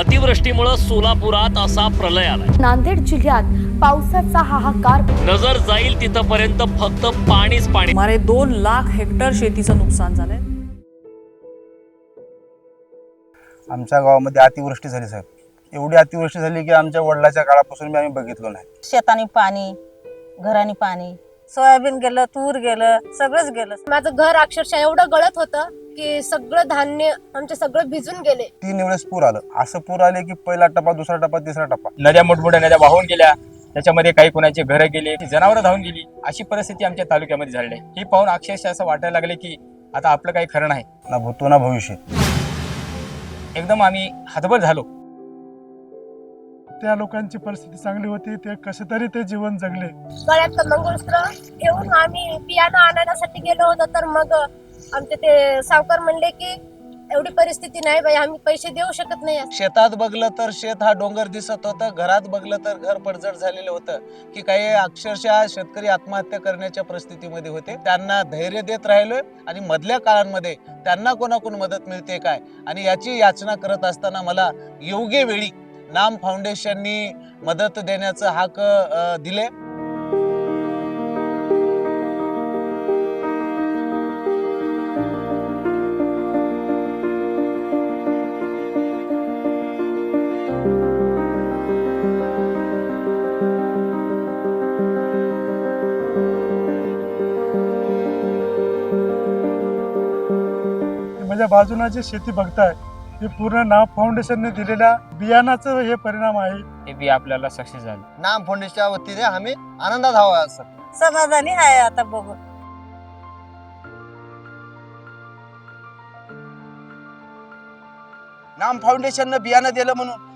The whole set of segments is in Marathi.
अतिवृष्टीमुळे सोलापुरात असा प्रलय आलाय। नांदेड जिल्ह्यात पावसाचा हाहाकार। नजर जाईल तिथपर्यंत फक्त पाणीच पाणी। सुमारे 2 लाख हेक्टर शेतीचं नुकसान झालंय। आमच्या गावामध्ये अतिवृष्टी झाली साहेब। एवढी अतिवृष्टी झाली की आमच्या वडिलांच्या काळापासून आम्ही बघितलो नाही। शेतानी पाणी, घरानी पाणी, सोयाबीन गेलं, तूर गेलं, सगळंच गेलं। माझं घर अक्षरशः एवढं गळत होतं की सगळं धान्य आमचे सगळं भिजून गेले। 3 वेळेस पूर आलं। असं पूर आले की पहिला टप्पा, दुसरा टप्पा, तिसरा टप्पा। नद्या मोठमोठ्या नद्या वाहून गेल्या, त्याच्यामध्ये काही कोणाचे घरं गेले, जनावरं धावून गेली, अशी परिस्थिती आमच्या तालुक्यामध्ये झाली आहे। ही पाहून अक्षरशः असं वाटायला लागले की आता आपलं काही खरं नाही, ना भूतो ना भविष्य। एकदम आम्ही हतबल झालो। त्या लोकांची परिस्थिती चांगली होती, ते कसे तरी ते जीवन जगले। गळ्यात मंगळसूत्र घेऊन आम्ही बियाणं आणण्यासाठी गेलो होतो, तर मग आमचे ते सावकार म्हणले की एवढी परिस्थिती नाही बाई, आम्ही पैसे देऊ शकत नाही। शेतात बघलं तर शेत हा डोंगर दिसत होतं, घरात बघलं तर घर पडझड झालेलं होतं की काही अक्षरशः शेतकरी आत्महत्या करण्याच्या परिस्थितीमध्ये होते। त्यांना धैर्य देत राहिलोय आणि मधल्या काळांमध्ये त्यांना कोणाकडून मदत मिळते काय आणि याची याचना करत असताना मला योग्य वेळी नाम फाउंडेशननी मदत देण्याचं हाक दिले। माझ्या बाजूला जे शेती बघताय हे पूर्ण नाम फाउंडेशनने दिलेल्या बियाणाचं हे परिणाम आहे। हे बी आपल्याला सक्सेस झालं। नाम फाउंडेशनच्या वतीने आम्ही आनंदात आहोत सर। समाधानी आहे आता बघून। नाम फाउंडेशननं बियाणं दिलं म्हणून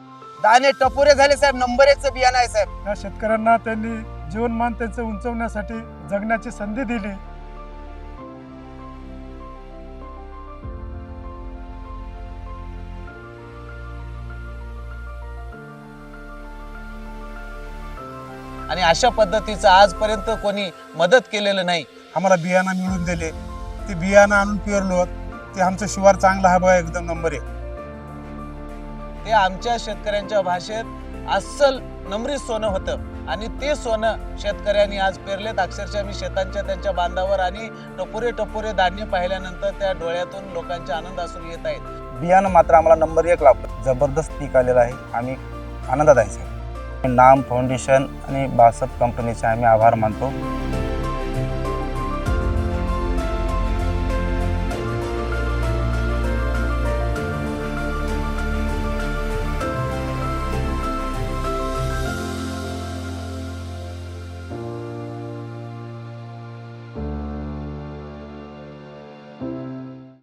दाणे टपोरे झाले साहेब। नंबर 1चं बियाणं आहे साहेब। या शेतकऱ्यांना त्यांनी जीवनमान त्यांचं उंचवण्यासाठी जगण्याची संधी दिली। आणि अशा पद्धतीचं आजपर्यंत कोणी मदत केलेलं नाही। आम्हाला बियाणं मिळून दिले, ते बियाणं आणून पेरलो, ते आमचं शिवार चांगलं आहे बघा, एकदम नंबर 1। ते आमच्या शेतकऱ्यांच्या भाषेत अस्सल नम्री सोनं होतं आणि ते सोनं शेतकऱ्यांनी आज पेरलेत। अक्षरशः मी शेतांच्या त्यांच्या बांधावर आणि टपोरे टपोरे धान्य पाहिल्यानंतर त्या डोळ्यातून लोकांचे आनंद असून येत आहेत। बियाणं मात्र आम्हाला नंबर 1 लाभलं। जबरदस्त पीक आलेलं आहे। आम्ही आनंदात आहे साहेब। नाम फाउंडेशन आणि बासप कंपनीचे आम्ही आभार मानतो।